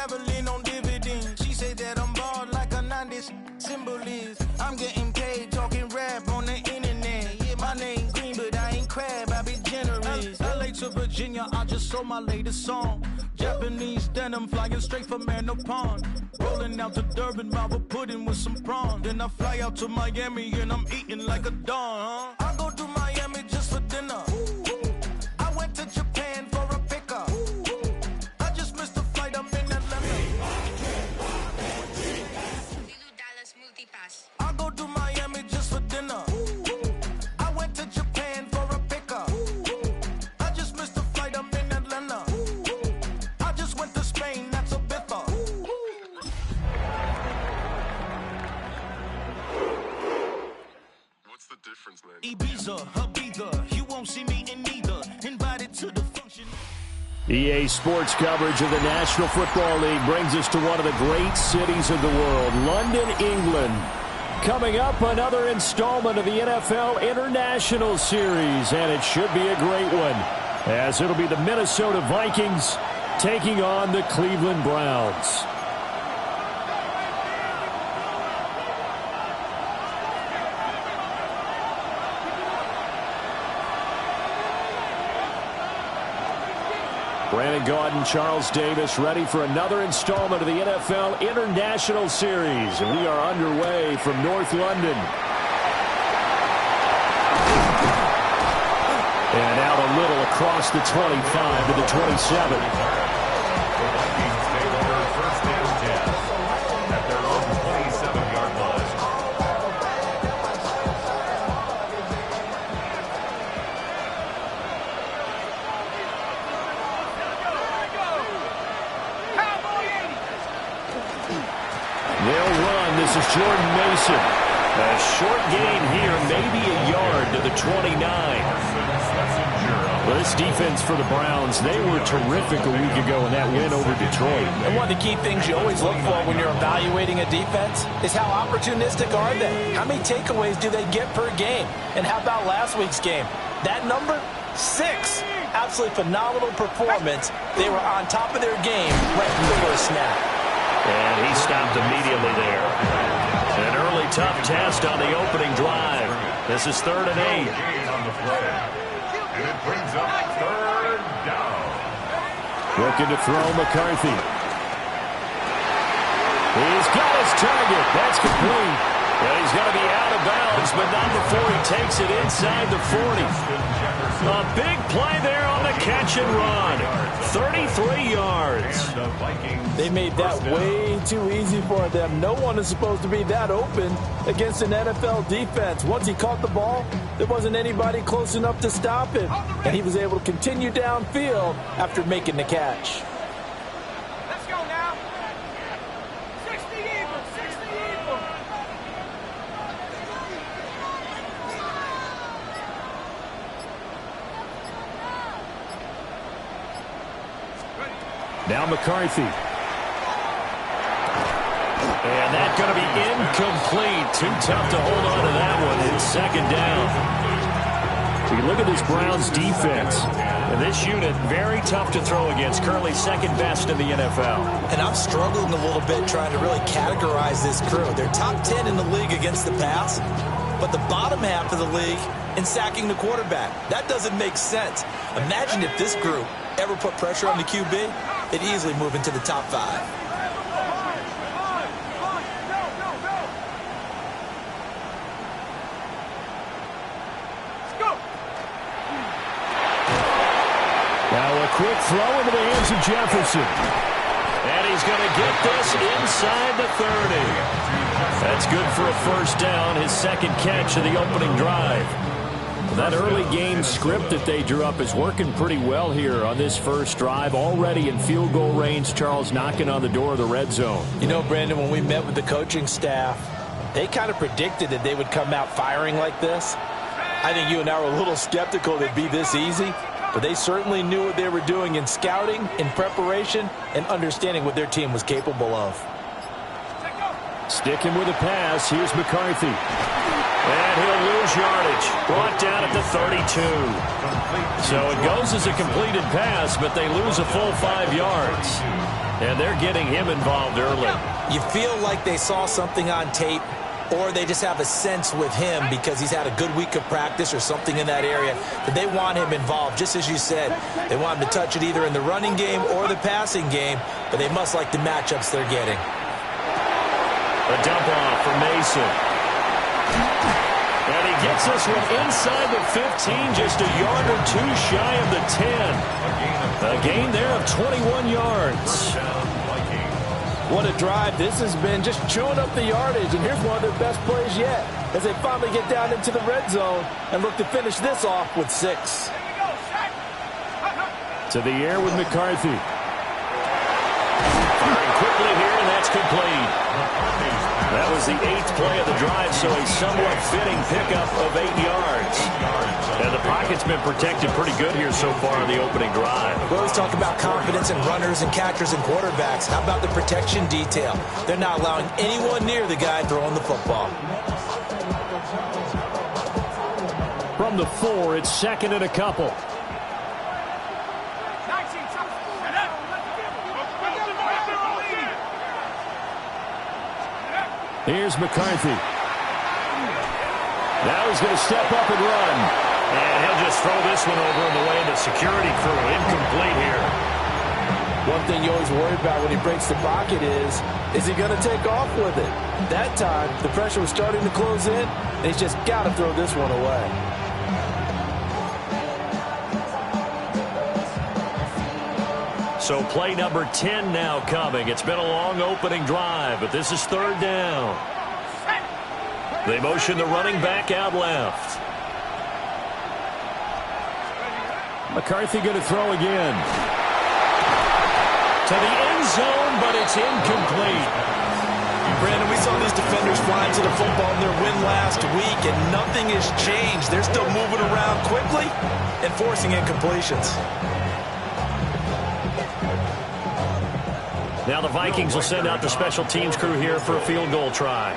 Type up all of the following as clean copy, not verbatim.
traveling on dividends. She say that I'm bald like a 90s symbol is. I'm getting paid talking rap on the internet. Yeah, my name green, but I ain't crab, I be generous. LA to Virginia, I just sold my latest song. Japanese denim flying straight from Manopon. Rolling out to Durban, Bible pudding with some prawns. Then I fly out to Miami and I'm eating like a don, huh? I go to Miami just for dinner. I went to Japan for a pickup. I just missed the flight, I'm in Atlanta. I go to Miami just for dinner. I went to Japan for a pickup. I just missed the flight, I'm in Atlanta. I just went to Spain, that's a biffa. What's the difference, man? Ibiza, Ibiza, you won't see me in neither. Invited to the function. EA Sports coverage of the National Football League brings us to one of the great cities of the world, London, England. Coming up, another installment of the NFL International Series, and it should be a great one, as it'll be the Minnesota Vikings taking on the Cleveland Browns. Brandon Gaudin, Charles Davis, ready for another installment of the NFL International Series. And we are underway from North London. And out a little across the 25 to the 27. First and 10 at their own 27-yard line. They'll run. This is Jordan Mason. A short gain here, maybe a yard to the 29. Well, this defense for the Browns, they were terrific a week ago in that win over Detroit. And one of the key things you always look for when you're evaluating a defense is how opportunistic are they? How many takeaways do they get per game? And how about last week's game? That number? 6. Absolutely phenomenal performance. They were on top of their game right from the first snap. And he stopped immediately there. An early tough test on the opening drive. This is 3rd and 8. And it brings up 3rd down. Looking to throw McCarthy. He's got his target. That's complete. And he's going to be out of bounds, but not before he takes it inside the 40. A big play there on the catch and run. 33 yards. They made that way too easy for them. No one is supposed to be that open against an NFL defense. Once he caught the ball, there wasn't anybody close enough to stop him. And he was able to continue downfield after making the catch. Let's go now. 60 even, 60 even. Now McCarthy. And that's going to be incomplete. Too tough to hold on to that one. It's 2nd down. You look at this Browns defense. And this unit, very tough to throw against. Currently 2nd best in the NFL. And I'm struggling a little bit trying to really categorize this crew. They're top 10 in the league against the pass, but the bottom half of the league in sacking the quarterback. That doesn't make sense. Imagine if this group ever put pressure on the QB, it'd easily move into the top 5. Now a quick throw into the hands of Jefferson. And he's going to get this inside the 30. That's good for a 1st down, his 2nd catch of the opening drive. That early game script that they drew up is working pretty well here on this first drive. Already in field goal range, Charles knocking on the door of the red zone. You know, Brandon, when we met with the coaching staff, they kind of predicted that they would come out firing like this. I think you and I were a little skeptical they'd be this easy, but they certainly knew what they were doing in scouting, in preparation, and understanding what their team was capable of. Sticking with a pass, here's McCarthy. And he'll lose yardage. Brought down at the 32. So it goes as a completed pass, but they lose a full 5 yards. And they're getting him involved early. You feel like they saw something on tape, or they just have a sense with him because he's had a good week of practice or something in that area that they want him involved. Just as you said, they want him to touch it either in the running game or the passing game, but they must like the matchups they're getting. A dump off for Mason. And he gets this one inside the 15, just a yard or two shy of the 10. A gain there of 21 yards. What a drive this has been, just chewing up the yardage. And here's one of their best plays yet as they finally get down into the red zone and look to finish this off with 6. To the air with McCarthy. Firing quickly here, and that's complete. That was the 8th play of the drive, so a somewhat fitting pickup of 8 yards. And the pocket's been protected pretty good here so far in the opening drive. We always talk about confidence in runners and catchers and quarterbacks. How about the protection detail? They're not allowing anyone near the guy throwing the football. From the 4, it's 2nd and a couple. Here's McCarthy. Now he's going to step up and run. And he'll just throw this one over on the way into security crew. Incomplete here. One thing you always worry about when he breaks the pocket is he going to take off with it? That time, the pressure was starting to close in, and he's just got to throw this one away. So play number 10 now coming. It's been a long opening drive, but this is 3rd down. They motion the running back out left. McCarthy going to throw again. To the end zone, but it's incomplete. Brandon, we saw these defenders flying to the football in their win last week, and nothing has changed. They're still moving around quickly and forcing incompletions. Now the Vikings will send out the special teams crew here for a field goal try.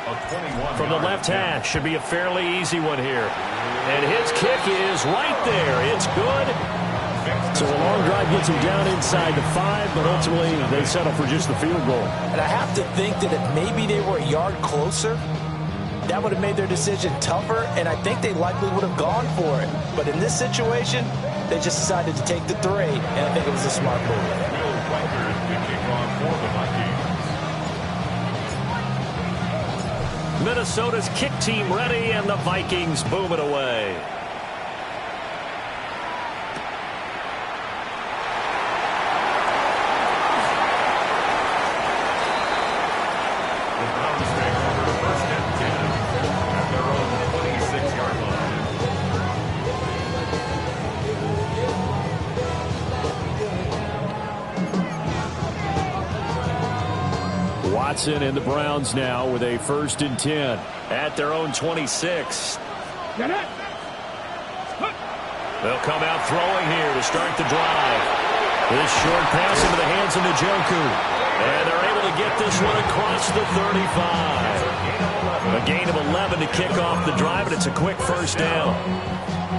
From the left hash, should be a fairly easy one here. And his kick is right there. It's good. So a long drive gets him down inside the 5, but ultimately they settle for just the field goal. And I have to think that if maybe they were a yard closer, that would have made their decision tougher, and I think they likely would have gone for it. But in this situation, they just decided to take the 3, and I think it was a smart move. Minnesota's kick team ready, and the Vikings boom it away. The Browns take over the 1st and 10 at their own 26-yard line. Watson and the Browns now with a 1st and 10 at their own 26. They'll come out throwing here to start the drive. This short pass into the hands of Njoku. And they're able to get this one across the 35. A gain of 11 to kick off the drive, and it's a quick 1st down.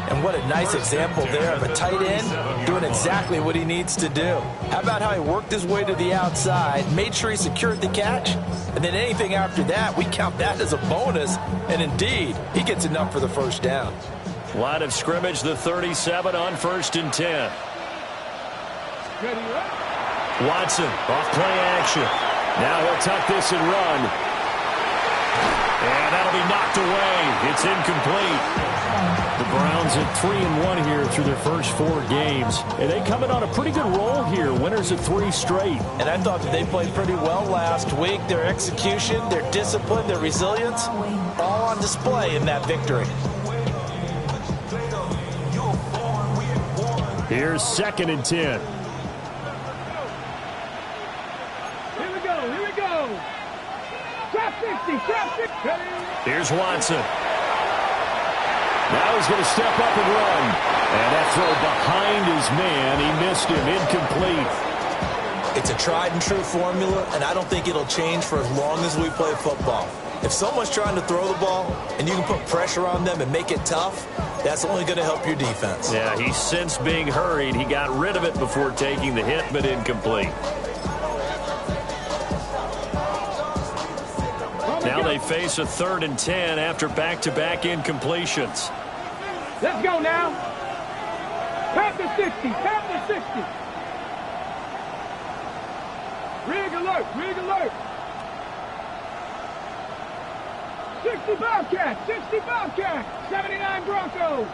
And what a nice example there of a tight end doing exactly what he needs to do. How about how he worked his way to the outside, made sure he secured the catch, and then anything after that, we count that as a bonus. And indeed, he gets enough for the 1st down. Line of scrimmage, the 37 on 1st and 10. Watson off play action. Now he'll tuck this and run. And that'll be knocked away. It's incomplete. The Browns at 3-1 here through their first 4 games. And they come in on a pretty good roll here. Winners of 3 straight. And I thought that they played pretty well last week. Their execution, their discipline, their resilience, all on display in that victory. Here's 2nd and 10. Here we go. Trap 50, trap 50. Here's Watson. Now he's going to step up and run. And that throw behind his man. He missed him. Incomplete. It's a tried-and-true formula, and I don't think it'll change for as long as we play football. If someone's trying to throw the ball and you can put pressure on them and make it tough, that's only going to help your defense. Yeah, he sensed being hurried. He got rid of it before taking the hit, but incomplete. Now they face a 3rd and 10 after back-to-back incompletions. Let's go now. Tap the 60. Tap the 60. Rig alert. Rig alert. 60 Bobcats. 60 Bobcats. 79 Broncos.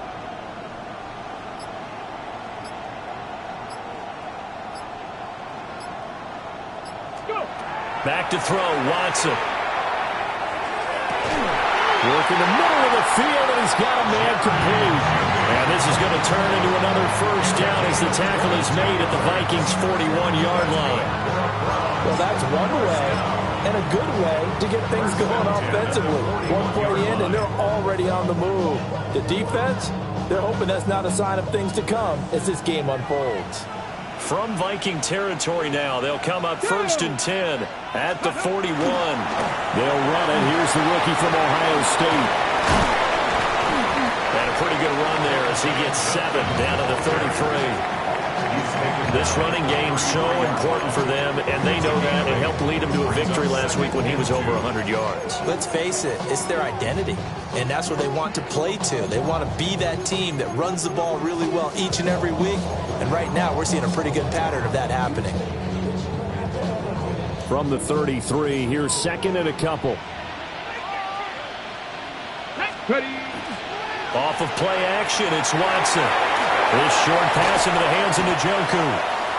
Go. Back to throw, Watson. Working the middle of the field, and he's got a man complete. And this is going to turn into another first down as the tackle is made at the Vikings' 41-yard line. Well, that's one way, and a good way, to get things going offensively. One play in, and they're already on the move. The defense, they're hoping that's not a sign of things to come as this game unfolds. From Viking territory now, they'll come up 1st and 10 at the 41. They'll run it. Here's the rookie from Ohio State. And a pretty good run there as he gets 7 down to the 33. This running game's so important for them, and they know that. It helped lead them to a victory last week when he was over 100 yards. Let's face it, it's their identity, and that's what they want to play to. They want to be that team that runs the ball really well each and every week, and right now we're seeing a pretty good pattern of that happening. From the 33, here's 2nd and a couple. Ready. Off of play action, it's Watson. This short pass into the hands of Njoku.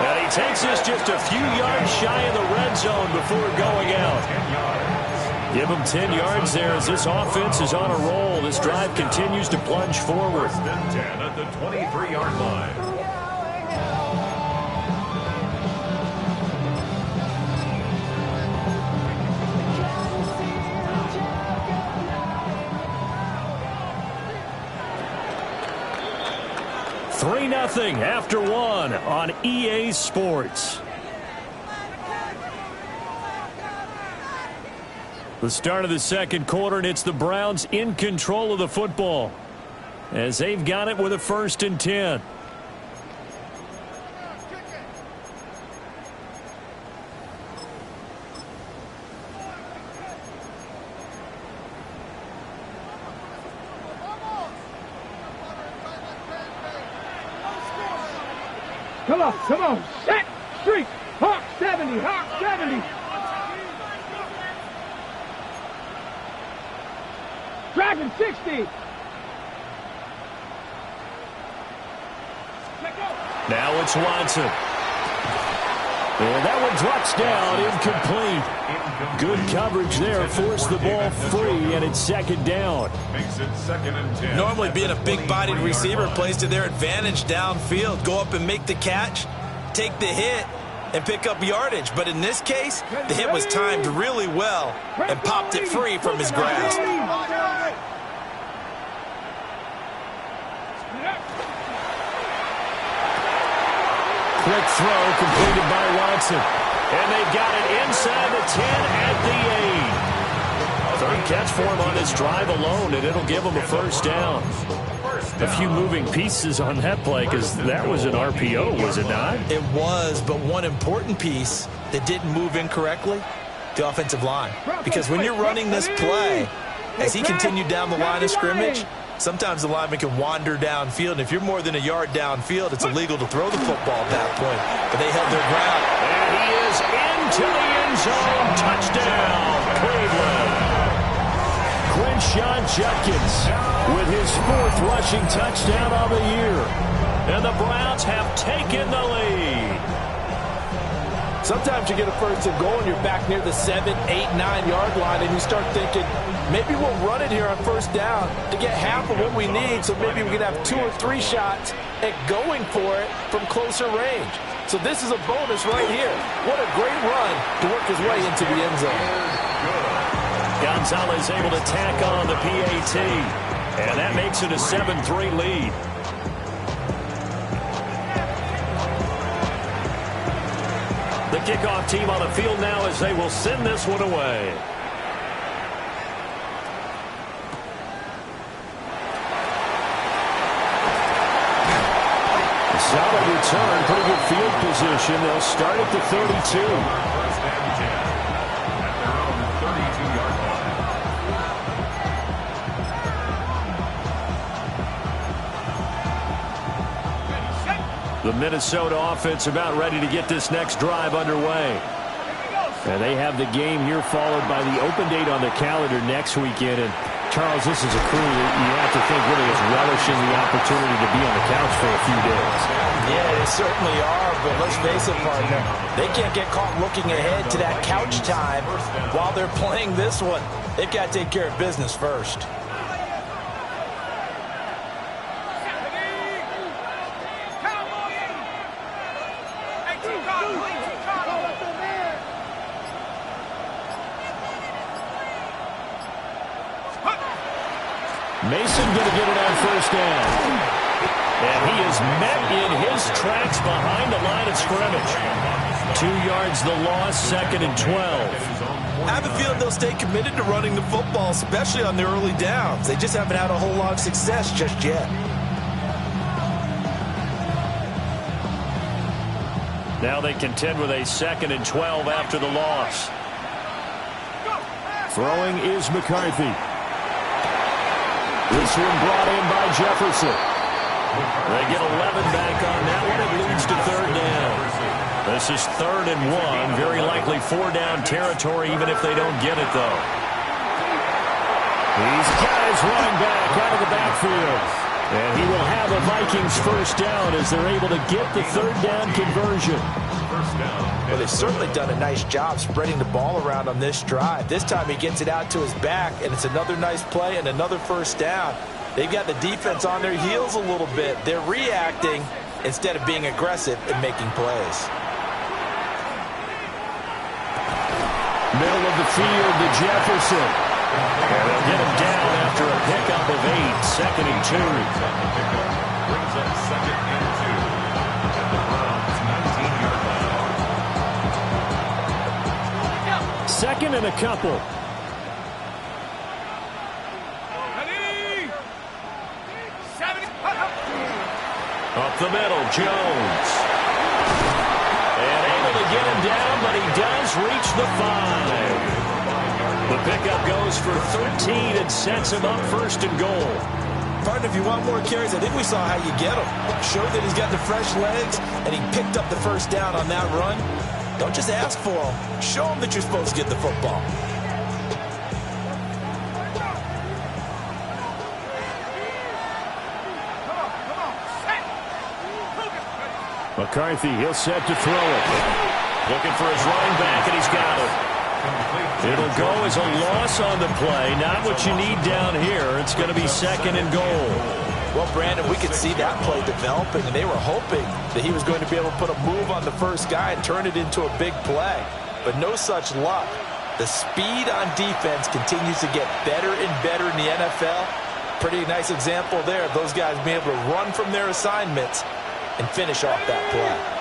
And he takes this just a few yards shy of the red zone before going out. Give him 10 yards there as this offense is on a roll. This drive continues to plunge forward. 10 at the 23-yard line. Nothing after 1 on EA Sports. The start of the second quarter, and it's the Browns in control of the football as they've got it with a 1st and 10. Come on, set, streak, Hawk 70, Hawk 70. Dragon 60. Now it's Watson. And that one drops down, incomplete. Good coverage there, forced the ball free, and it's 2nd down. Makes it 2nd and 10. Normally being a big-bodied receiver plays to their advantage downfield. Go up and make the catch, take the hit, and pick up yardage. But in this case, the hit was timed really well and popped it free from his grasp. Quick throw completed by Watson. And they've got it inside the 10 at the 8. 3rd catch for him on this drive alone, and it'll give him a 1st down. A few moving pieces on that play because that was an RPO, was it not? It was, but one important piece that didn't move incorrectly, the offensive line. Because when you're running this play, as he continued down the line of scrimmage, sometimes the lineman can wander downfield, and if you're more than a yard downfield, it's illegal to throw the football at that point. But they held their ground. And he is into the end zone. Touchdown, Cleveland. Quinshon Judkins with his 4th rushing touchdown of the year. And the Browns have taken the lead. Sometimes you get a 1st and goal and you're back near the 7, 8, 9-yard line, and you start thinking, maybe we'll run it here on 1st down to get half of what we need, so maybe we can have 2 or 3 shots at going for it from closer range. So this is a bonus right here. What a great run to work his way into the end zone. Gonzalez able to tack on the PAT, and that makes it a 7-3 lead. The kickoff team on the field now as they will send this one away. Solid return, pretty good field position. They'll start at the 32. First and 10 at their own 32-yard line. The Minnesota offense about ready to get this next drive underway. And they have the game here followed by the open date on the calendar next weekend. And Charles, this is a crew that you have to think really is relishing the opportunity to be on the couch for a few days. Yeah, they certainly are, but let's face it, partner, they can't get caught looking ahead to that couch time while they're playing this one. They've got to take care of business first. Mason going to get it on first down. And he is met in his tracks behind the line of scrimmage. 2 yards the loss, 2nd and 12. I have a feeling they'll stay committed to running the football, especially on their early downs. They just haven't had a whole lot of success just yet. Now they contend with a 2nd and 12 after the loss. Throwing is McCarthy. This one brought in by Jefferson. They get 11 back on that one. It leads to 3rd down. This is 3rd and 1. Very likely 4-down territory, even if they don't get it, though. He's got his running back out of the backfield. And he will have a Vikings first down as they're able to get the 3rd down conversion. Well, they've certainly done a nice job spreading the ball around on this drive. This time he gets it out to his back, and it's another nice play and another first down. They've got the defense on their heels a little bit. They're reacting instead of being aggressive and making plays. Middle of the field to Jefferson. And they'll get him down after a pickup of 8, 2nd and 2. Brings up 2nd and 2 at the Browns' 19-yard line. 2nd and a couple. Up the middle, Jones. And able to get him down, but he does reach the 5. The pickup goes for 13 and sets him up 1st and goal. Partner, if you want more carries, I think we saw how you get him. Showed that he's got the fresh legs, and he picked up the first down on that run. Don't just ask for him. Show him that you're supposed to get the football. McCarthy, he'll set to throw it. Looking for his running back, and he's got it. It'll go as a loss on the play. Not what you need down here. It's going to be 2nd and goal. Well, Brandon, we could see that play developing, and they were hoping that he was going to be able to put a move on the first guy and turn it into a big play. But no such luck. The speed on defense continues to get better and better in the NFL. Pretty nice example there of those guys being able to run from their assignments and finish off that play.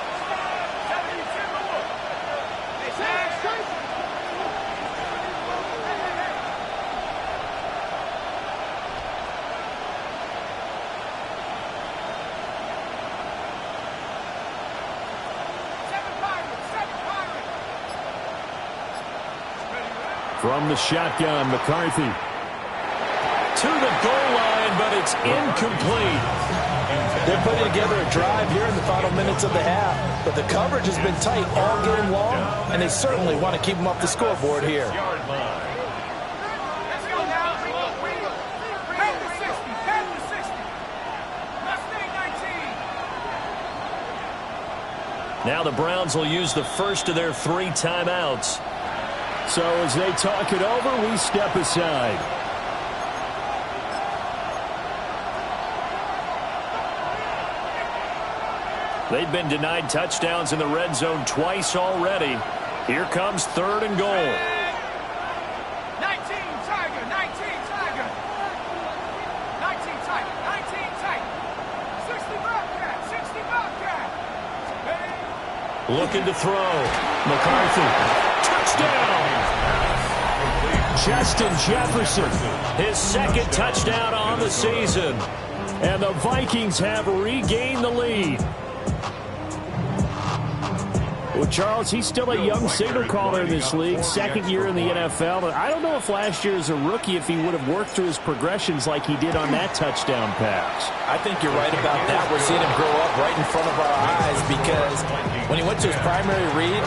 From the shotgun, McCarthy. To the goal line, but it's incomplete. They're putting together a drive here in the final minutes of the half, but the coverage has been tight all game long, and they certainly want to keep them off the scoreboard here. Now the Browns will use the first of their 3 timeouts. So as they talk it over, we step aside. They've been denied touchdowns in the red zone twice already. Here comes 3rd and goal. 19 Tiger, 19 Tiger. 19 Tiger, 19 Tiger. 60 Bobcat, 60 Bobcat. Looking to throw. McCarthy. Touchdown! Justin Jefferson. His second touchdown on the season. And the Vikings have regained the lead. Well, Charles, he's still a young signal caller in this league, second year in the NFL. I don't know if last year as a rookie, if he would have worked through his progressions like he did on that touchdown pass. I think you're right about that. We're seeing him grow up right in front of our eyes because when he went to his primary read,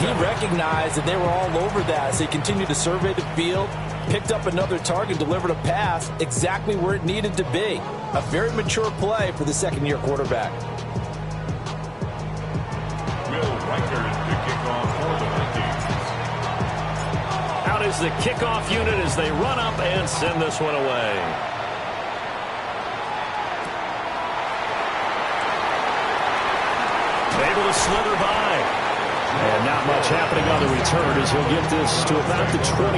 he recognized that they were all over that. So he continued to survey the field, picked up another target, delivered a pass exactly where it needed to be. A very mature play for the second-year quarterback. Out is the kickoff unit as they run up and send this one away. Able to slither by. And not much happening on the return as he'll get this to about the 23.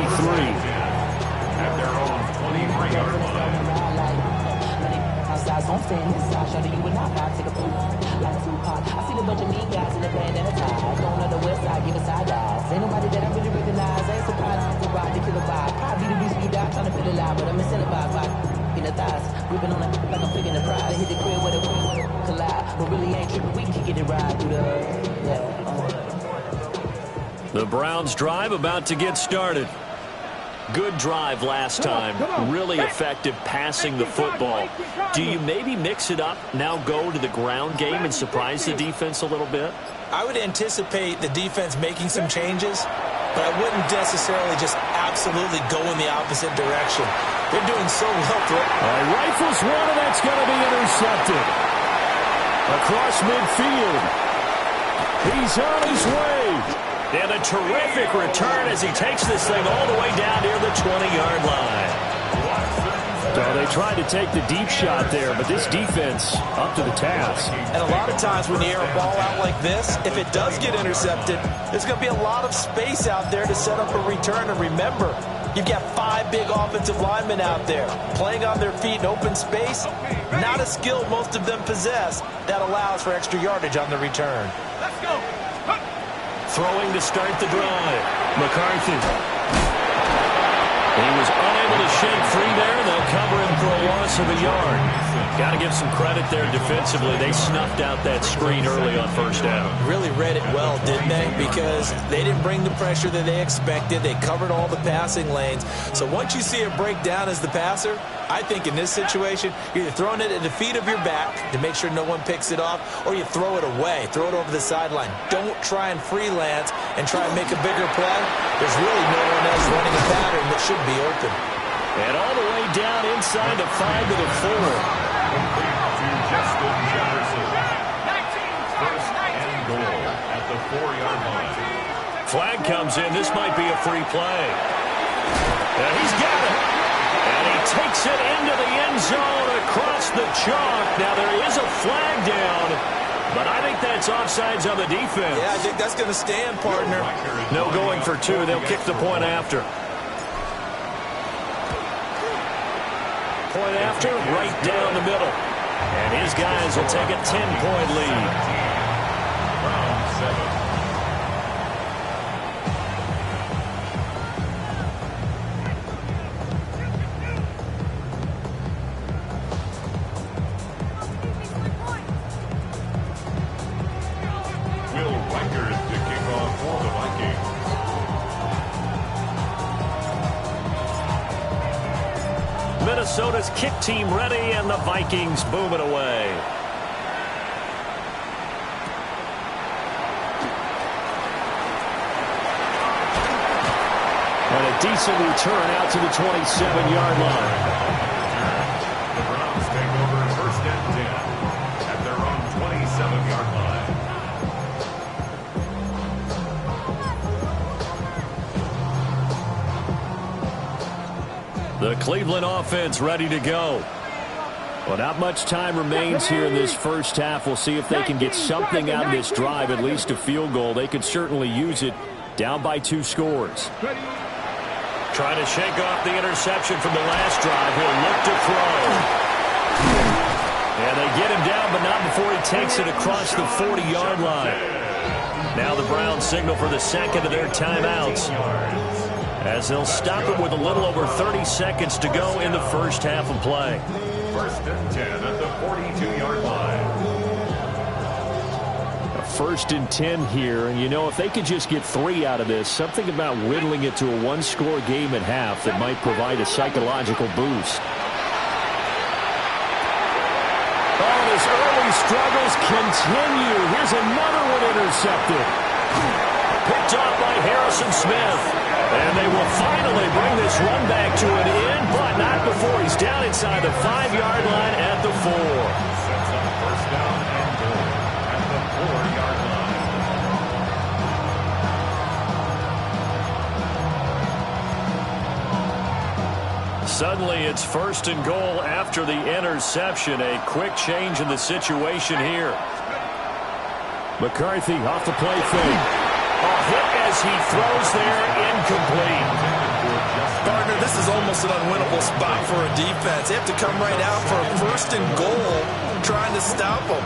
At their own 23-yard line. Don't stand inside, show you would not take a poop. Like Tupac, I see the bunch of mean guys in the band and a tie. Going on the west side, give a side eyes. Ain't nobody that I really recognize. Ain't surprised to ride the killer vibe. Probably the beast be down, trying to feel alive, but I'm incentivized in the thighs. Gripping on it like I'm picking the prize. They hit the crib where the collide, but really ain't tripping. We can get it right through the Browns drive about to get started. Good drive last time. Really effective passing the football. Do you maybe mix it up, now go to the ground game and surprise the defense a little bit? I would anticipate the defense making some changes, but I wouldn't necessarily just absolutely go in the opposite direction. They're doing so well. Rifles one, and that's going to be intercepted. Across midfield. He's on his way. And a terrific return as he takes this thing all the way down near the 20-yard line. So they tried to take the deep shot there, but this defense up to the task. And a lot of times when you air a ball out like this, if it does get intercepted, there's going to be a lot of space out there to set up a return. And remember, you've got 5 big offensive linemen out there playing on their feet in open space. Not a skill most of them possess that allows for extra yardage on the return. Let's go. Throwing to start the drive. McCarthy. He was unable to shake free there. They'll cover him for a loss of a yard. Got to give some credit there defensively. They snuffed out that screen early on first down. Really read it well, didn't they? Because they didn't bring the pressure that they expected. They covered all the passing lanes. So once you see it break down as the passer, I think in this situation, you're either throwing it at the feet of your back to make sure no one picks it off, or you throw it away, throw it over the sideline. Don't try and freelance and try and make a bigger play. There's really no one else running a pattern that should be open. And all the way down inside the 5 to the 4. To Justin Jefferson. First and goal at the 4-yard line. Flag comes in. This might be a free play. And he's got it. And he takes it into the end zone across the chalk. Now there is a flag down, but I think that's offsides on the defense. Yeah, I think that's going to stand, partner. No going for 2. They'll kick the point after. Point after, right down the middle. And his guys will take a 10-point lead. Round 7. Minnesota's kick team ready, and the Vikings boom it away. And a decent return out to the 27-yard line. The Browns take over first and 10 at their own 27-yard line. The Cleveland offense ready to go. Well, not much time remains here in this first half. We'll see if they can get something out of this drive, at least a field goal. They could certainly use it, down by 2 scores. Trying to shake off the interception from the last drive. He'll look to throw. And they get him down, but not before he takes it across the 40-yard line. Now the Browns signal for the second of their timeouts, as they'll stop it with a little over 30 seconds to go in the first half of play. 1st and 10 at the 42-yard line. A 1st and 10 here, and you know, if they could just get 3 out of this, something about whittling it to a one-score game at half that might provide a psychological boost. Oh, his early struggles continue. Here's another one intercepted. Picked off by Harrison Smith. And they will finally bring this run back to an end, but not before he's down inside the 5-yard line at the 4. Sets up 1st down and goal at the 4-yard line. Suddenly it's 1st and goal after the interception. A quick change in the situation here. McCarthy off the play fake. A hit as he throws there, incomplete. Gardner, this is almost an unwinnable spot for a defense. They have to come right out for a 1st and goal, trying to stop them.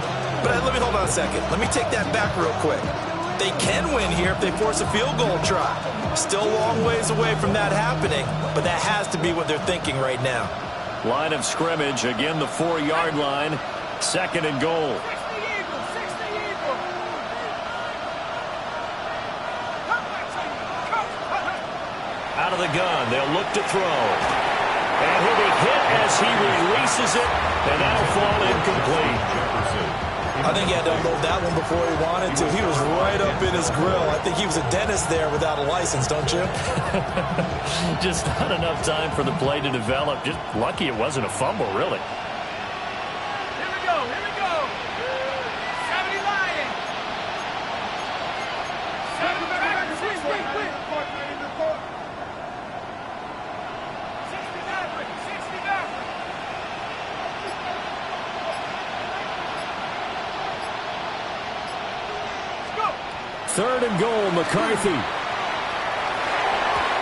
But let me hold on a second. Let me take that back real quick. They can win here if they force a field goal try. Still a long ways away from that happening, but that has to be what they're thinking right now. Line of scrimmage, again the 4-yard line, 2nd and goal. Out of the gun, they'll look to throw. And he'll be hit as he releases it, and that'll fall incomplete. I think he had to unload that one before he wanted to. He was right up in his grill. I think he was a dentist there without a license, don't you? Just not enough time for the play to develop. Just lucky it wasn't a fumble, really. Here we go. 70 Lions. 70 quick. 3rd and goal, McCarthy.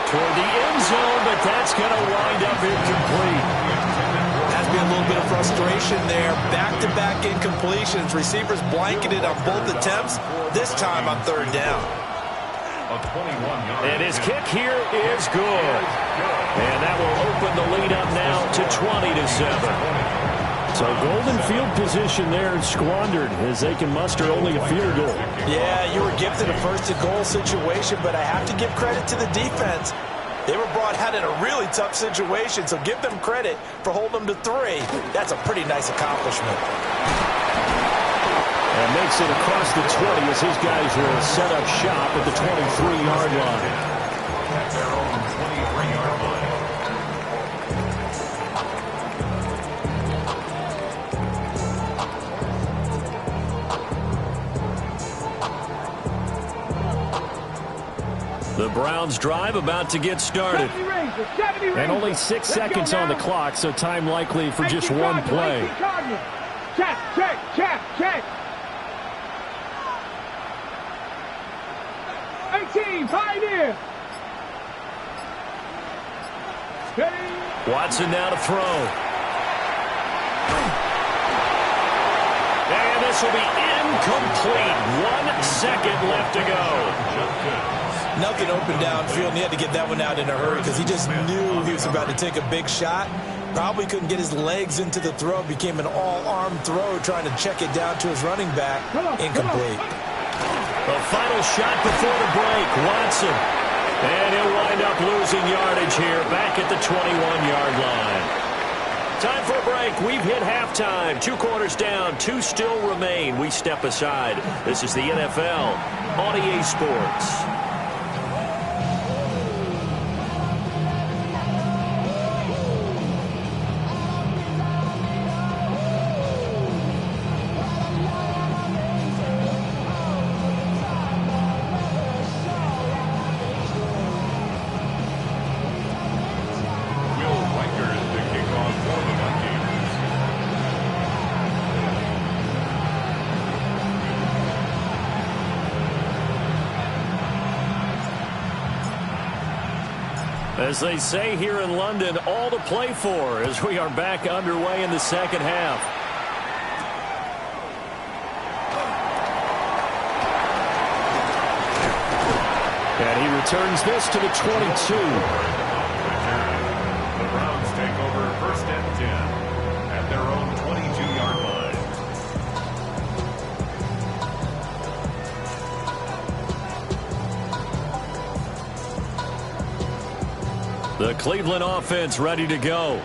Toward the end zone, but that's going to wind up incomplete. Has been a little bit of frustration there. Back-to-back incompletions. Receivers blanketed on both attempts, this time on 3rd down. And his kick here is good. And that will open the lead up now to 20-7. So golden field position there and squandered as they can muster only a field goal. Yeah, you were gifted a 1st and goal situation, but I have to give credit to the defense. They were brought out in a really tough situation, so give them credit for holding them to 3. That's a pretty nice accomplishment. And makes it across the 20 as his guys will set up shop at the 23-yard line. At their own 23-yard line. The Browns drive about to get started. And only 6 seconds on the clock, so time likely for just one play. Check. 18, Pioneer. Watson now to throw. And this will be incomplete. 1 second left to go. Nothing open downfield, and he had to get that one out in a hurry because he just knew he was about to take a big shot. Probably couldn't get his legs into the throw. Became an all-arm throw trying to check it down to his running back. Incomplete. The final shot before the break, Watson. And he'll wind up losing yardage here back at the 21-yard line. Time for a break. We've hit halftime. 2 quarters down, 2 still remain. We step aside. This is the NFL on EA Sports. As they say here in London, all to play for as we are back underway in the second half. And he returns this to the 22. The Browns take over first and 10 at their own 22-yard line. The Cleveland offense ready to go.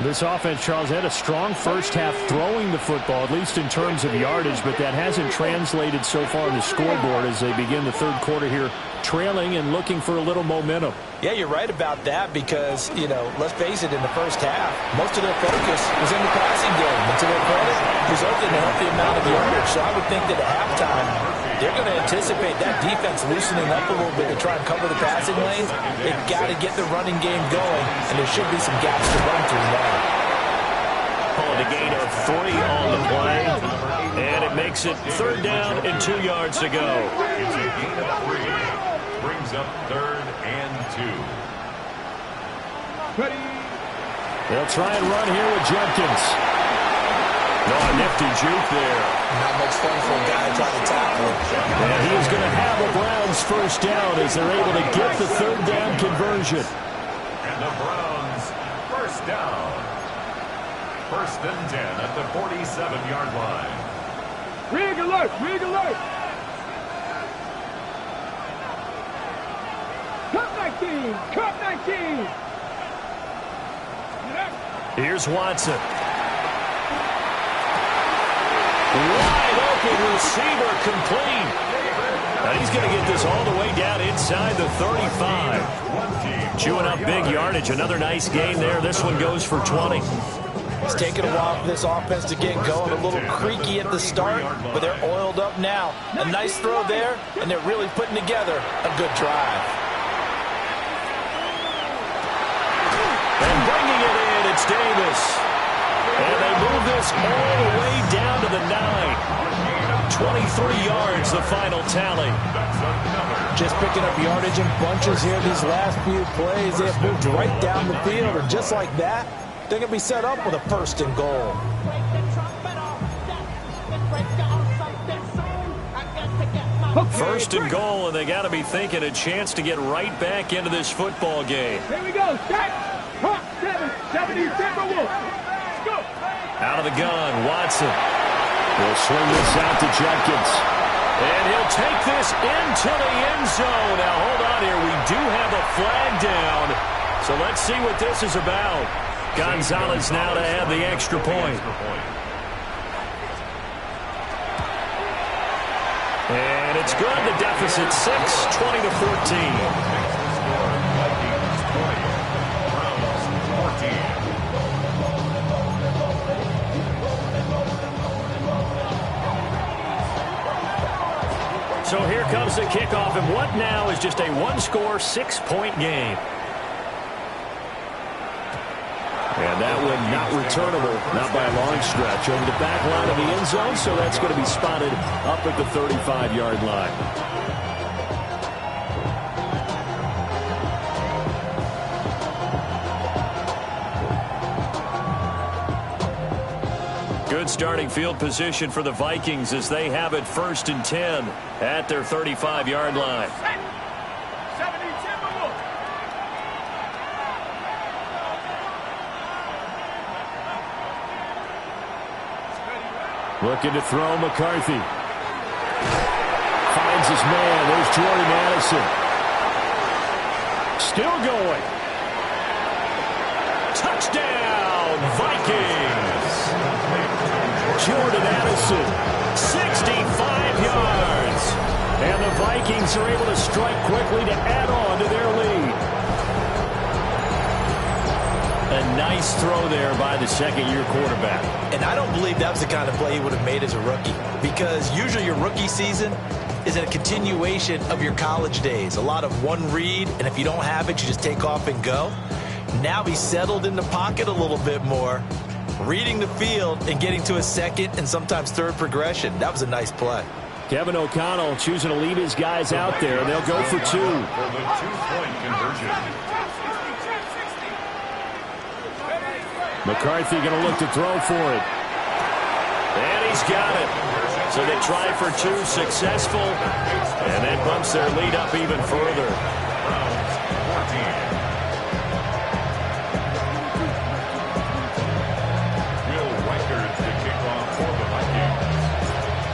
This offense, Charles, had a strong first half throwing the football, at least in terms of yardage, but that hasn't translated so far on the scoreboard as they begin the third quarter here, trailing and looking for a little momentum. Yeah, you're right about that because, let's face it, in the first half, most of their focus was in the passing game. And to their credit, resulted in a healthy amount of yardage. So I would think that at halftime, they're going to anticipate that defense loosening up a little bit to try and cover the passing lanes. They've got to get the running game going, and there should be some gaps to run through now. Calling a gain of 3 on the play, and it makes it third down and 2 yards to go. It's a gain of 3. Brings up third and 2. They'll try and run here with Jenkins. No, a nifty juke there. Not much fun for a guy trying to tackle him. And he is going to have the Browns first down as they're able to get the third down conversion. And the Browns first down. First and 10 at the 47-yard line. Rig alert! Rig alert! Cut 19! Cut 19! Here's Watson. Wide open receiver complete. And he's going to get this all the way down inside the 35. Chewing up big yardage. Another nice gain there. This one goes for 20. It's taken a while for this offense to get going. A little creaky at the start, but they're oiled up now. A nice throw there, and they're really putting together a good drive. And bringing it in, it's Davis. And they move this all the way down to the 9. 23 yards, the final tally. Just picking up yardage in bunches here these last few plays. They have moved right down the field, and just like that, they're going to be set up with a first and goal. First and goal, and they got to be thinking a chance to get right back into this football game. Here we go. Set. Hot 70 Timberwolves. Go. Out of the gun, Watson. He'll swing this out to Jenkins. And he'll take this into the end zone. Now, hold on here. We do have a flag down. So let's see what this is about. Gonzalez now to add the extra point. And it's good. The deficit 6, 20-14. So here comes the kickoff, and what now is just a one-score, 6-point game. And that one not returnable, not by a long stretch. Over the back line of the end zone, so that's going to be spotted up at the 35-yard line. Good starting field position for the Vikings as they have it first and 10 at their 35-yard line. 70 Timberwolves. Looking to throw McCarthy. Finds his man. There's Jordan Addison. Still going. Touchdown, Vikings. Jordan Addison, 65 yards. And the Vikings are able to strike quickly to add on to their lead. A nice throw there by the second-year quarterback. And I don't believe that was the kind of play he would have made as a rookie, because usually your rookie season is a continuation of your college days. A lot of one read, and if you don't have it, you just take off and go. Now he's settled in the pocket a little bit more, reading the field and getting to a second and sometimes third progression. That was a nice play. Kevin O'Connell choosing to lead his guys out there, and they'll go for 2. For the two-point conversion. McCarthy going to look to throw for it. And he's got it. So they try for 2, successful. And that bumps their lead up even further. Browns 14. Will Reichard to kick off for the Vikings.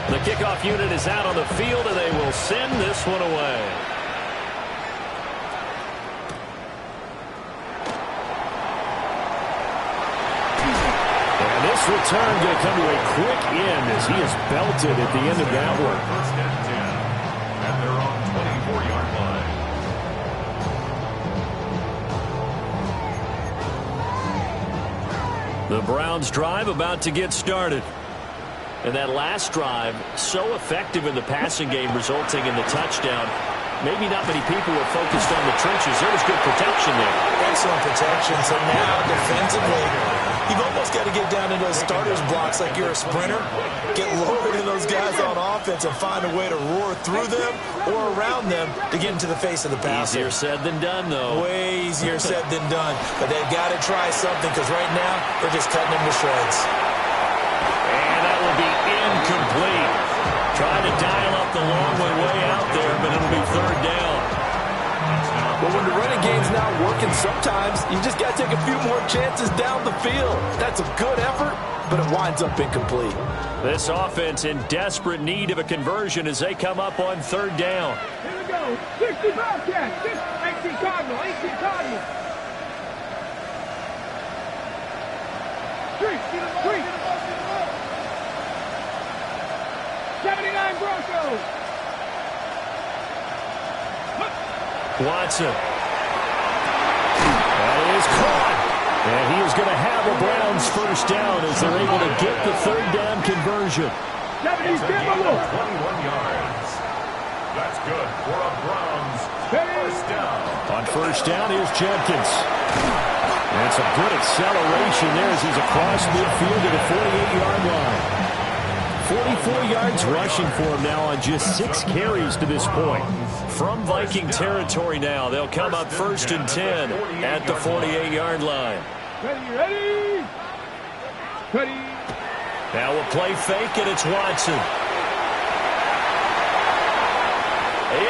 The kickoff unit is out on the field, and they will send this one away. And this return going to come to a quick end as he is belted at the end of that one. First and 10. And they're on 24-yard line. The Browns drive about to get started. And that last drive, so effective in the passing game, resulting in the touchdown. Maybe not many people were focused on the trenches. There was good protection there. Excellent protection. So now, defensively, you've almost got to get down to those starters blocks like you're a sprinter. Get lower than those guys on offense and find a way to roar through them or around them to get into the face of the passer. Easier said than done, though. Way easier said than done. But they've got to try something because right now, they're just cutting them to shreds. And that will be incomplete. Trying to dial up the long way out there, but it'll be third down. But when the running game's not working, sometimes you just got to take a few more chances down the field. That's a good effort, but it winds up incomplete. This offense in desperate need of a conversion as they come up on third down. Here we go. 60 Bobcats. 18 Cardinal. 18 Cardinal. Three. 79 Broncos. Watson. That is caught. And he is going to have a Browns first down as they're able to get the third down conversion. 21 yards. That's good for a Browns first down. On first down, here's Jenkins. And some good acceleration there as he's across midfield to the 48-yard line. 44 yards rushing for him now on just 6 carries to this point. From Viking territory now, they'll come up first and 10 at the 48-yard line. Ready. Now we'll play fake, and it's Watson.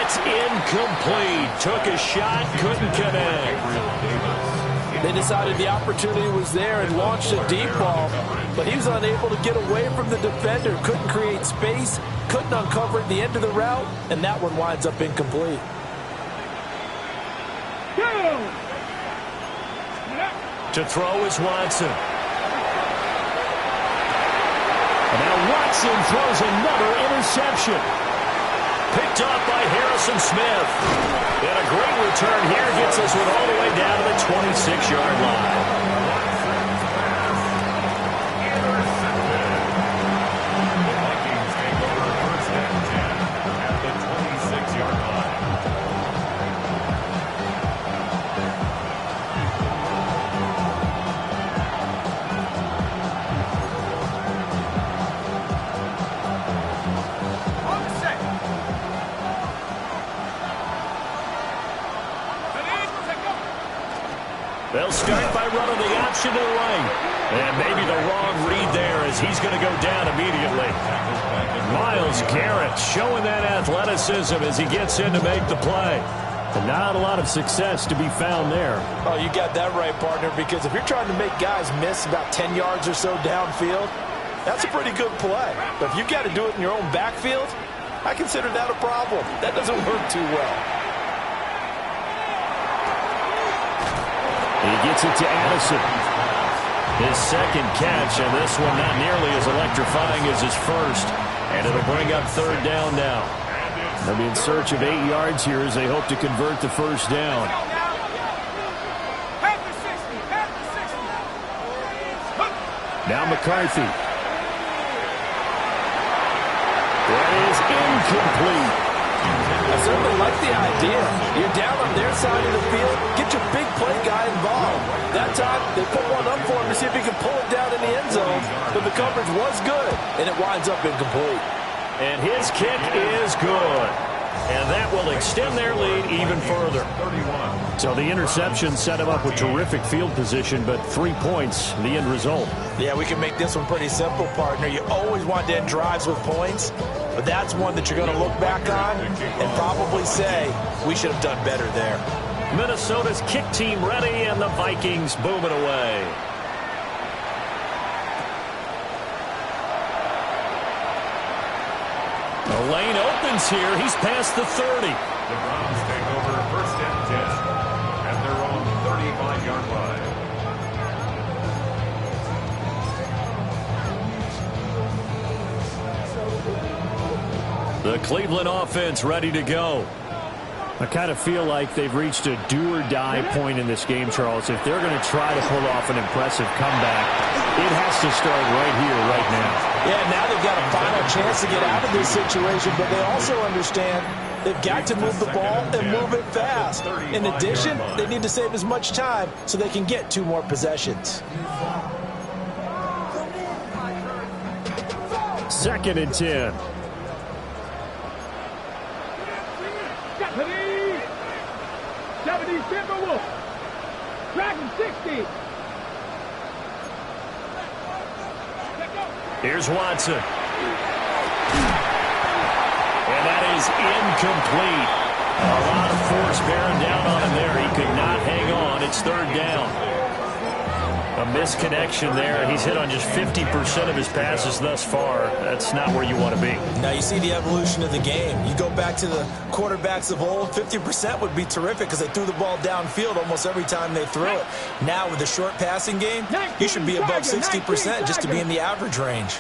It's incomplete. Took a shot, couldn't connect. They decided the opportunity was there and launched a deep ball, but he was unable to get away from the defender, couldn't create space, couldn't uncover at the end of the route, and that one winds up incomplete. To throw is Watson. And now Watson throws another interception. Picked up by Harrison Smith. And a great return here gets us one all the way down to the 26-yard line. Vikings take over first and 10 at the 26-yard line. They'll start by running the option to the right. And maybe the wrong read there as he's going to go down immediately. Myles Garrett showing that athleticism as he gets in to make the play. And not a lot of success to be found there. Oh, you got that right, partner, because if you're trying to make guys miss about 10 yards or so downfield, that's a pretty good play. But if you've got to do it in your own backfield, I consider that a problem. That doesn't work too well. He gets it to Addison. His second catch, and this one not nearly as electrifying as his first. And it'll bring up third down now. They'll be in search of 8 yards here as they hope to convert the first down. Now McCarthy. That is incomplete. I certainly like the idea. You're down on their side of the field. Get your big play guy involved. That time, they put one up for him to see if he can pull it down in the end zone. But the coverage was good, and it winds up incomplete. And his kick is good. And that will extend their lead even further. So the interception set him up with terrific field position, but 3 points, the end result. Yeah, we can make this one pretty simple, partner. You always want to end drives with points. But that's one that you're going to look back on and probably say, we should have done better there. Minnesota's kick team ready, and the Vikings boom it away. The lane opens here. He's past the 30. The Browns take over 1st and 10 at their own 35-yard line. The Cleveland offense ready to go. I kind of feel like they've reached a do-or-die point in this game, Charles. If they're going to try to pull off an impressive comeback, it has to start right here, right now. Yeah, now they've got a final chance to get out of this situation, but they also understand they've got to move the ball and move it fast. In addition, they need to save as much time so they can get 2 more possessions. 2nd and 10. Here's Watson. And that is incomplete. A lot of force bearing down on him there. He could not hang on. It's 3rd down. A misconnection there. He's hit on just 50% of his passes thus far. That's not where you want to be. Now you see the evolution of the game. You go back to the quarterbacks of old, 50% would be terrific because they threw the ball downfield almost every time they threw it. Now with the short passing game, you should be above 60% just to be in the average range.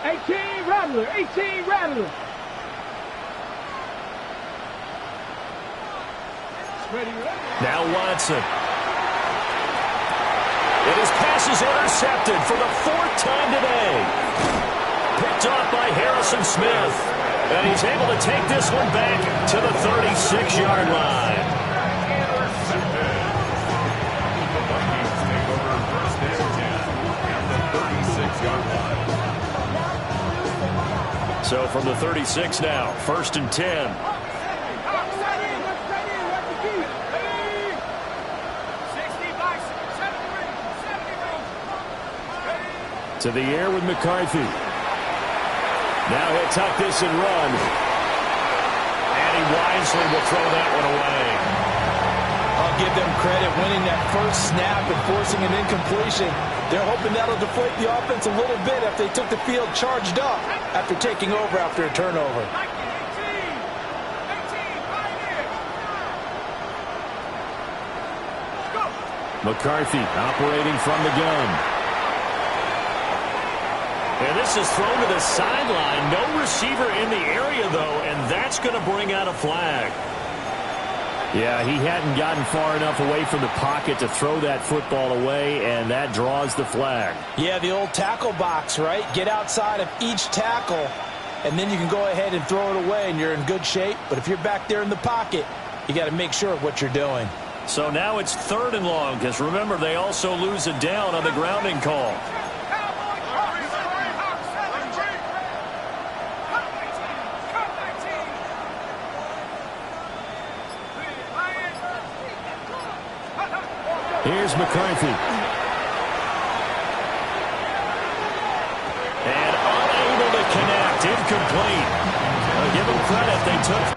18 Rattler, 18 Rattler. Now Watson. And his pass is intercepted for the 4th time today. Picked off by Harrison Smith. And he's able to take this one back to the 36-yard line. Intercepted. The Vikings take over 1st and 10 at the 36-yard line. So from the 36 now, 1st and 10. To the air with McCarthy. Now he'll tuck this and run. And he wisely will throw that one away. I'll give them credit winning that first snap and forcing an incompletion. They're hoping that'll deflate the offense a little bit if they took the field charged up after taking over after a turnover. McCarthy operating from the gun. And this is thrown to the sideline. No receiver in the area, though, and that's going to bring out a flag. Yeah, he hadn't gotten far enough away from the pocket to throw that football away, and that draws the flag. Yeah, the old tackle box, right? Get outside of each tackle, and then you can go ahead and throw it away, and you're in good shape. But if you're back there in the pocket, you got to make sure of what you're doing. So now it's 3rd and long, because remember, they also lose it down on the grounding call. Here's McCarthy. And unable to connect. Incomplete. Give them credit. They took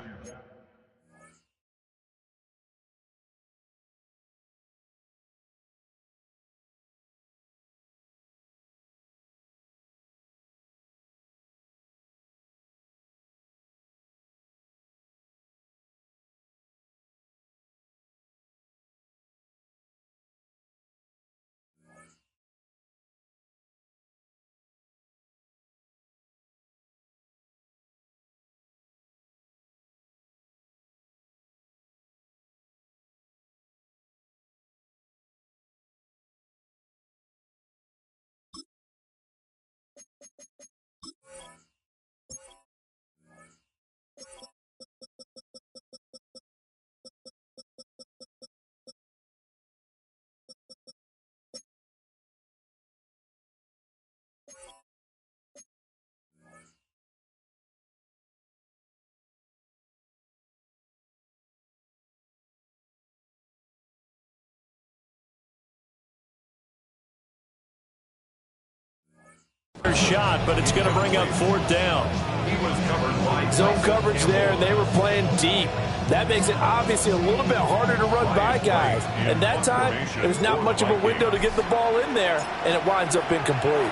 Shot, but it's going to bring up 4th down. He was covered by Zone coverage there, and they were playing deep. That makes it obviously a little bit harder to run by guys. And that time, there's not much of a window to get the ball in there, and it winds up incomplete.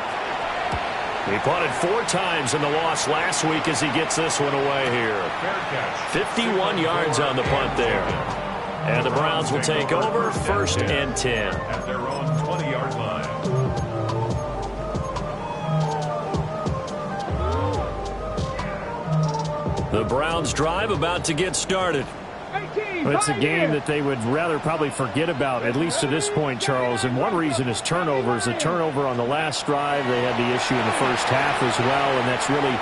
He punted 4 times in the loss last week as he gets this one away here. 51 yards on the punt there. And the Browns will take over 1st and 10. At their own 20-yard line. The Browns drive about to get started. Well, it's a game that they would rather probably forget about, at least to this point, Charles. And one reason is turnovers. A turnover on the last drive. They had the issue in the first half as well, and that's really,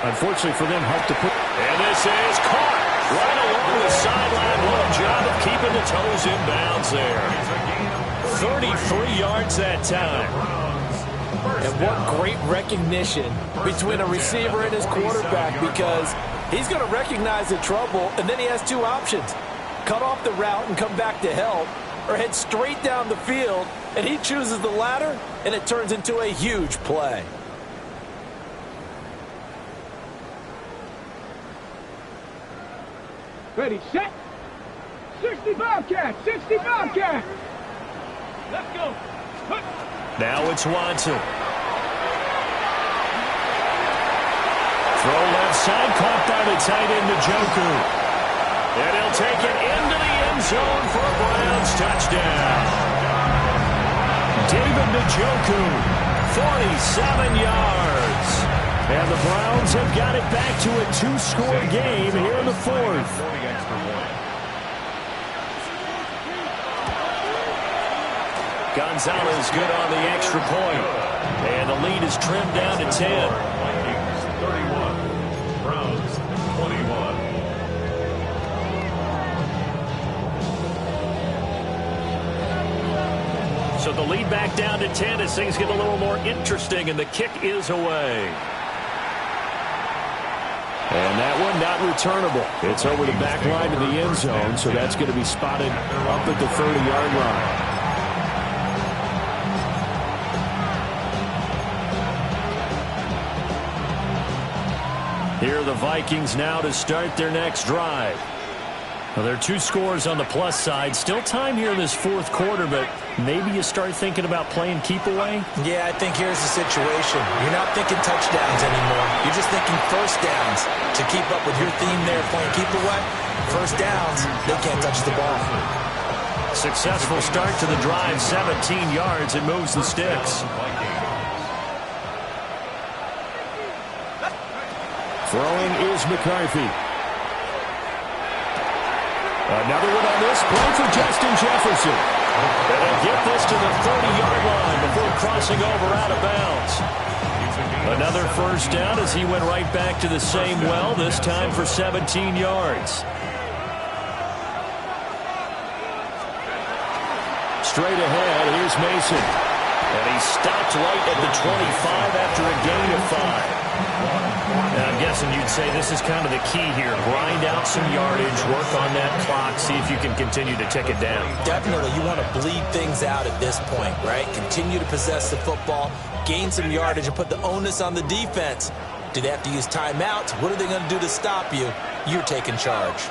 unfortunately for them, helped to put. And this is caught right along the sideline. What a job of keeping the toes in bounds there. 33 yards that time. And what great recognition between a receiver and his quarterback, because he's going to recognize the trouble, and then he has 2 options. Cut off the route and come back to help, or head straight down the field, and he chooses the latter, and it turns into a huge play. Ready, set. 65 catch, 65 catch. Let's go. Now it's Watson. Throw left side, caught by the tight end, Njoku. And he'll take it into the end zone for a Browns touchdown. David Njoku, 47 yards. And the Browns have got it back to a 2-score game here in the 4th. Gonzalez good on the extra point. And the lead is trimmed down to 10. 31. Browns 21. So the lead back down to 10 as things get a little more interesting, and the kick is away. And that one not returnable. It's over the back line to the end zone, so that's going to be spotted up at the 30-yard line. Here are the Vikings now to start their next drive. Well, there are 2 scores on the plus side. Still time here in this 4th quarter, but maybe you start thinking about playing keep away? Yeah, I think here's the situation. You're not thinking touchdowns anymore. You're just thinking first downs. To keep up with your theme there, playing keep away, first downs, they can't touch the ball. Successful start to the drive, 17 yards. It moves the sticks. Throwing is McCarthy. Another one on this play for Justin Jefferson. And they'll get this to the 30-yard line before crossing over out of bounds. Another first down as he went right back to the same well, this time for 17 yards. Straight ahead, here's Mason. And he stopped right at the 25 after a gain of 5. And I'm guessing you'd say this is kind of the key here. Grind out some yardage, work on that clock, see if you can continue to tick it down. Definitely. You want to bleed things out at this point, right? Continue to possess the football, gain some yardage, and put the onus on the defense. Do they have to use timeouts? What are they going to do to stop you? You're taking charge.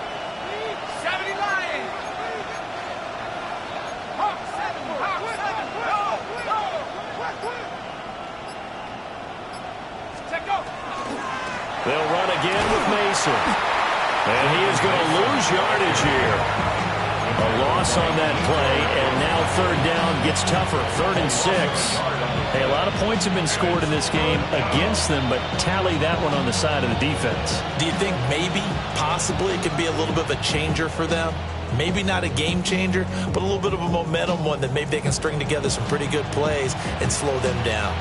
They'll run again with Mason. And he is going to lose yardage here. A loss on that play, and now 3rd down gets tougher. 3rd and 6. Hey, a lot of points have been scored in this game against them, but tally that one on the side of the defense. Do you think maybe, possibly, it could be a little bit of a changer for them? Maybe not a game changer, but a little bit of a momentum one that maybe they can string together some pretty good plays and slow them down.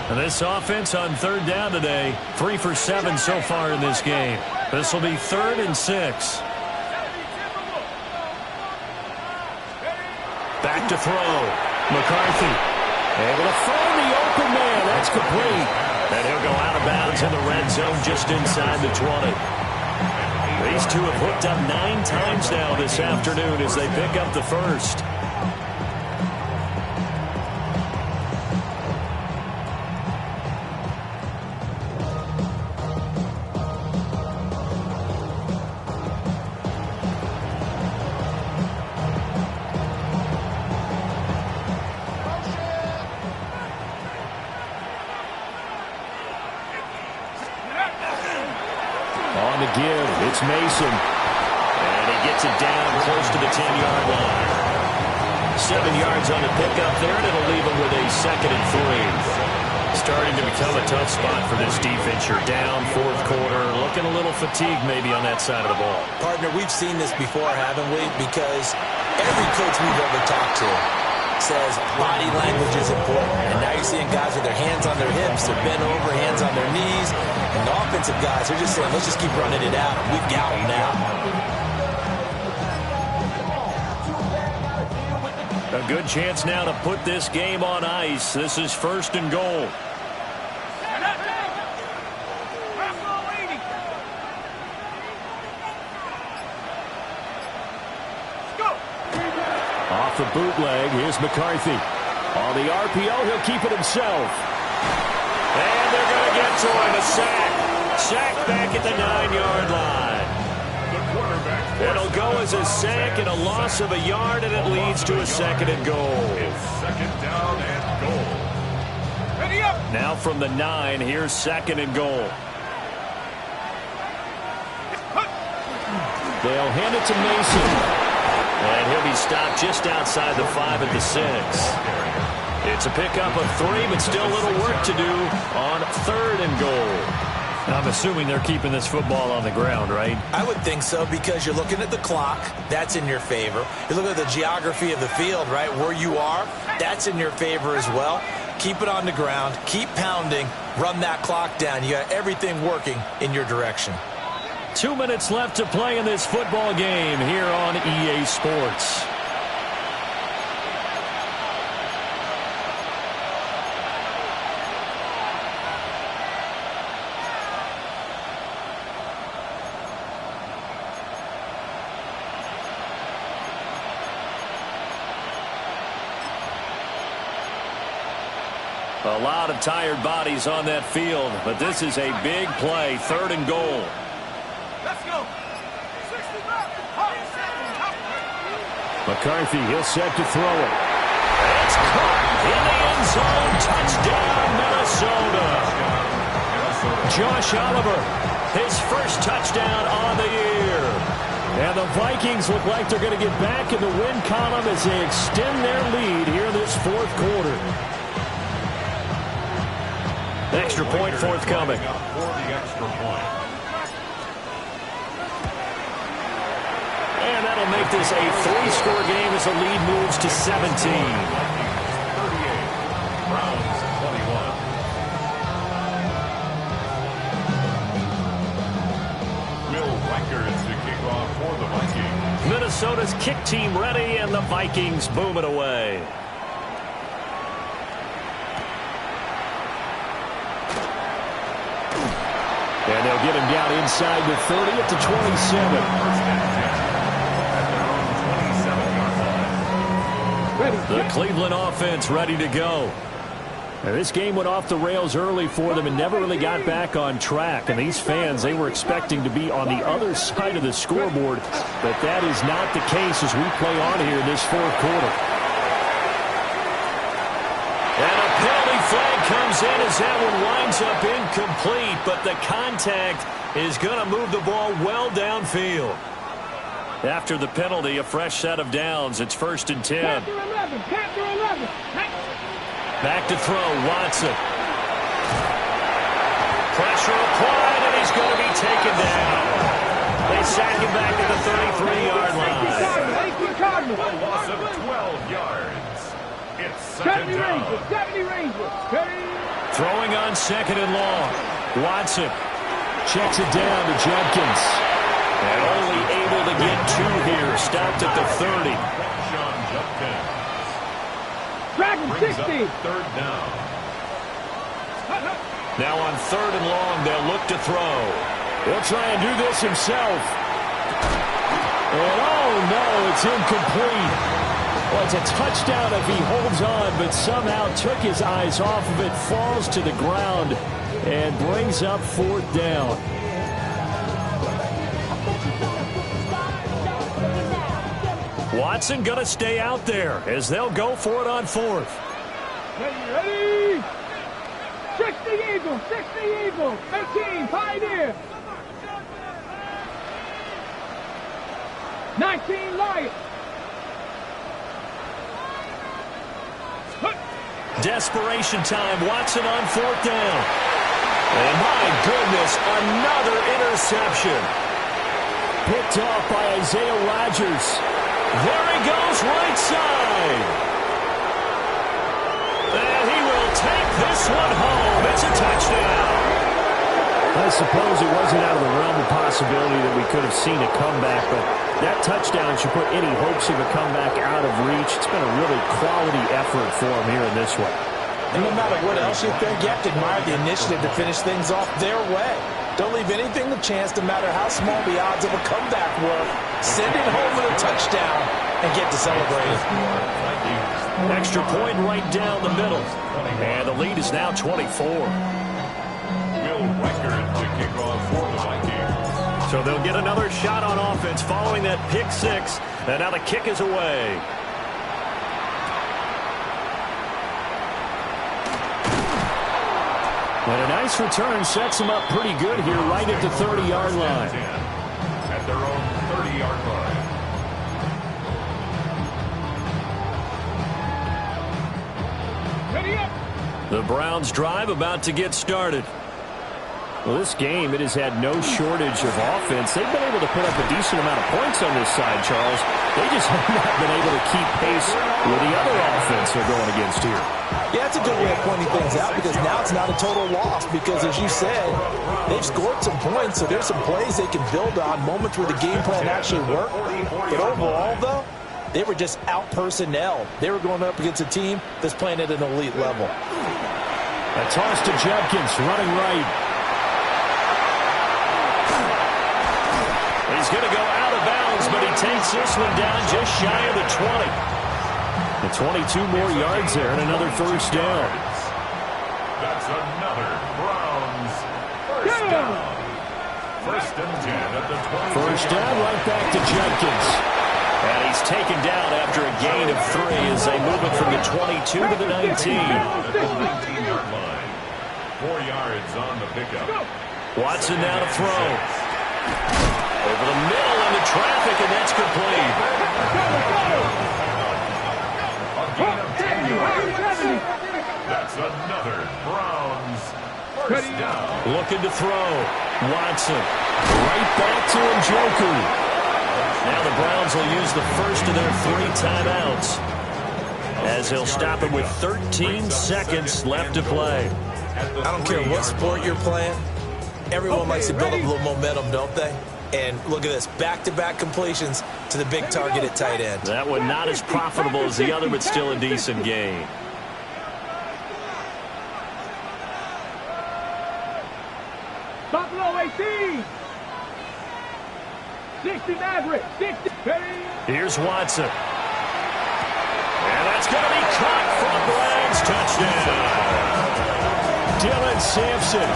And this offense on 3rd down today, 3 for 7 so far in this game. This will be 3rd and 6. Back to throw. McCarthy able to find the open man. That's complete. And he'll go out of bounds in the red zone just inside the 20. These two have hooked up 9 times now this afternoon as they pick up the first. on the give. It's Mason. And he gets it down close to the 10-yard line. 7 yards on the pickup there, and it'll leave him with a 2nd and 3. Starting to become a tough spot for this defense. You're down, fourth quarter, looking a little fatigued maybe on that side of the ball. Partner, we've seen this before, haven't we? Because every coach we've ever talked to says body language is important. And now you're seeing guys with their hands on their hips, they're bent over, hands on their knees. And the offensive guys, they're just saying, let's just keep running it out. We've got them now. A good chance now to put this game on ice. This is 1st and goal. Off the bootleg, here's McCarthy. On the RPO, he'll keep it himself. And they're going to get to him. A sack. Sack back at the 9-yard line. It'll go as a sack and a loss of a yard, and it leads to a 2nd and goal. It's 2nd down and goal. Ready up. Now from the 9, here's 2nd and goal. They'll hand it to Mason. And he'll be stopped just outside the 5 at the 6. It's a pickup of 3, but still a little work to do on 3rd and goal. I'm assuming they're keeping this football on the ground, right? I would think so, because you're looking at the clock. That's in your favor. You look at the geography of the field, right? Where you are, that's in your favor as well. Keep it on the ground. Keep pounding. Run that clock down. You got everything working in your direction. 2 minutes left to play in this football game here on EA Sports. A lot of tired bodies on that field, but this is a big play, 3rd and goal. Let's go. 60 back. McCarthy, he'll set to throw it. It's caught in the end zone. Touchdown, Minnesota. Josh Oliver, his first touchdown on the year. And the Vikings look like they're going to get back in the win column as they extend their lead here in this 4th quarter. Extra point forthcoming. For the extra point. And that'll make this a 3-score game as the lead moves to 17. 38. Browns 21. Will Reichert to kick off for the Vikings. Minnesota's kick team ready, and the Vikings boom it away. And they'll get him down inside the 30 up to 27. First and 10 at their own 27-yard line. The Cleveland offense ready to go. Now, this game went off the rails early for them and never really got back on track. And these fans, they were expecting to be on the other side of the scoreboard, but that is not the case as we play on here in this 4th quarter. And a penalty flag comes in as that one winds up incomplete, but the contact is going to move the ball well downfield. After the penalty, a fresh set of downs. It's 1st and 10. Panther 11. Panther 11. Back to throw, Watson. Pressure applied, and he's going to be taken down. They sack him back at the 33-yard line. A loss of 12 yards. It's 2nd down. 70 Rangers. Throwing on 2nd and long. Watson checks it down to Jenkins. And only able to get 2 here. Stopped at the 30. Sean Jenkins. Dragon 60. 3rd down. Now on 3rd and long, they'll look to throw. He'll try and do this himself. And oh no, it's incomplete. Well, it's a touchdown if he holds on, but somehow took his eyes off of it, falls to the ground, and brings up 4th down. Watson going to stay out there as they'll go for it on 4th. Ready? 60 Eagles. 60 Eagles. 18. Pioneer. 19 Lions. Desperation time. Watson on 4th down. And my goodness, another interception. Picked off by Isaiah Rodgers. There he goes, right side. And he will take this one home. It's a touchdown. I suppose it wasn't out of the realm of possibility that we could have seen a comeback, but that touchdown should put any hopes of a comeback out of reach. It's been a really quality effort for him here in this one. And no matter what else you think, you have to admire the initiative to finish things off their way. Don't leave anything to chance, no matter how small the odds of a comeback were. Send it home with a touchdown and get to celebrate. Extra point right down the middle. And the lead is now 24. Record to kick off for the Vikings. So they'll get another shot on offense following that pick six. And now the kick is away. And a nice return sets them up pretty good here right at the 30-yard line. At their own 30-yard line. Ready up. The Browns drive about to get started. Well, this game, it has had no shortage of offense. They've been able to put up a decent amount of points on this side, Charles. They just have not been able to keep pace with the other offense they're going against here. Yeah, that's a good way of pointing things out because now it's not a total loss because, as you said, they've scored some points, so there's some plays they can build on, moments where the game plan actually worked. But overall, though, they were just out-personnel. They were going up against a team that's playing at an elite level. A toss to Judkins, running right. He's going to go out of bounds, but he takes this one down just shy of the 20. And 22 more yards there and another first down. That's another Browns first down. First and 10 at the 20. First down right back to Judkins. And he's taken down after a gain of 3 as they move it from the 22 to the 19. At the 19-yard line. 4 yards on the pickup. Watson now to throw. Over the middle into traffic, and that's complete. A gain of 10 yards. That's another Browns first down. Looking to throw. Watson. Right back to Njoku. Now the Browns will use the first of their 3 timeouts as they'll stop it with 13 seconds left to play. I don't care what sport you're playing. Everyone likes to build up a little momentum, don't they? And look at this, back-to-back completions to the big target at tight end. That one not as profitable as the other, but still a decent gain. Buffalo 18. 60 Maverick. 60. Here's Watson. And that's going to be caught from Braggs. Touchdown. Dylan Sampson,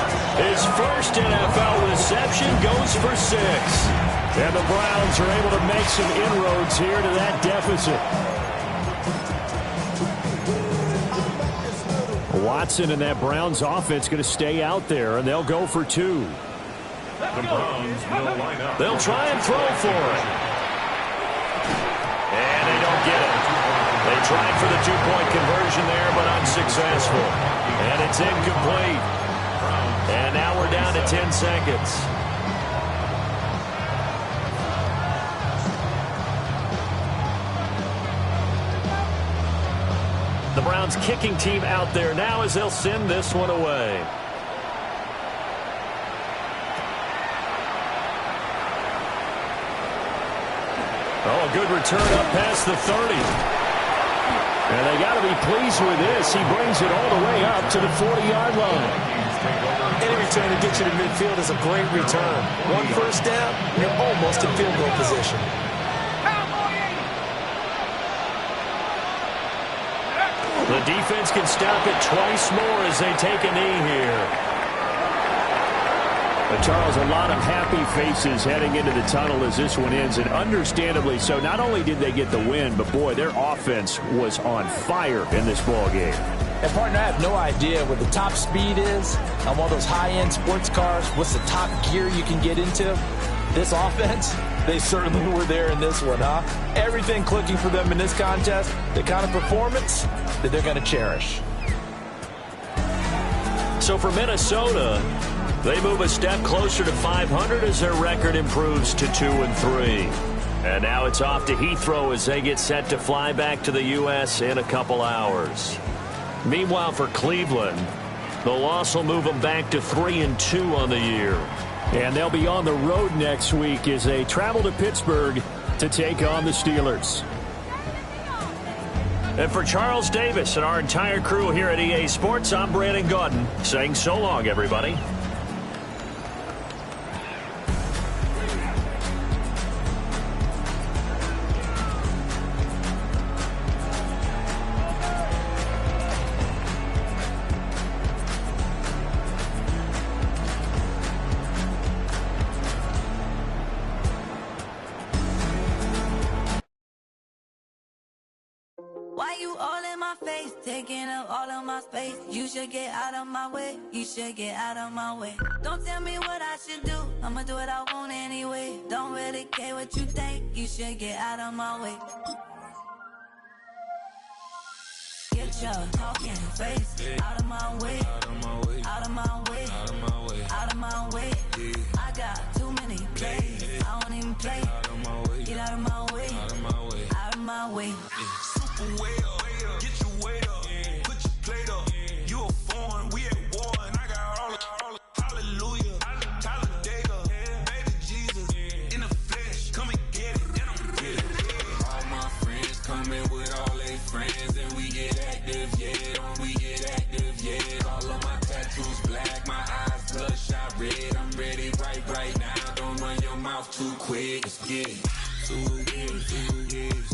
his first NFL reception, goes for 6. And the Browns are able to make some inroads here to that deficit. Watson and that Browns offense going to stay out there, and they'll go for 2. The Browns will line up. They'll try and throw for it. And they don't get it. They tried for the 2-point conversion there, but unsuccessful. And it's incomplete. And now we're down to 10 seconds. The Browns kicking team out there now as they'll send this one away. Oh, a good return up past the 30. And they got to be pleased with this. He brings it all the way up to the 40-yard line. Any return that gets you to midfield is a great return. 1 first down, you're almost in field goal position. The defense can stop it twice more as they take a knee here. But Charles, a lot of happy faces heading into the tunnel as this one ends, and understandably so. Not only did they get the win, but boy, their offense was on fire in this ball game. And partner, I have no idea what the top speed is on one of those high-end sports cars. What's the top gear you can get into? This offense, They certainly were there in this one, huh? Everything clicking for them in this contest, the kind of performance that they're going to cherish. So for Minnesota, they move a step closer to 500 as their record improves to 2-3. And now it's off to Heathrow as they get set to fly back to the U.S. in a couple hours. Meanwhile, for Cleveland, the loss will move them back to 3-2 on the year. And they'll be on the road next week as they travel to Pittsburgh to take on the Steelers. And for Charles Davis and our entire crew here at EA Sports, I'm Brandon Gaudin saying so long, everybody. Why you all in my face, taking up all of my space? You should get out of my way, you should get out of my way. Don't tell me what I should do, I'ma do what I want anyway. Don't really care what you think, you should get out of my way. Get your talking face out of my way, out of my way, out of my way, out of my way, out of my way. I got too many plays, I don't even play. Get out of my way, out of my way, out of my way. Way up, get your weight up, put your plate up. You a foreign, we at war, and I got all hallelujah, Talladega, baby Jesus, in the flesh, come and get it, and I'm get it. All my friends coming with all their friends, and we get active, yeah, don't we get active, yeah. All of my tattoos black, my eyes bloodshot red, I'm ready right now, don't run your mouth too quick, let's get it. Too good,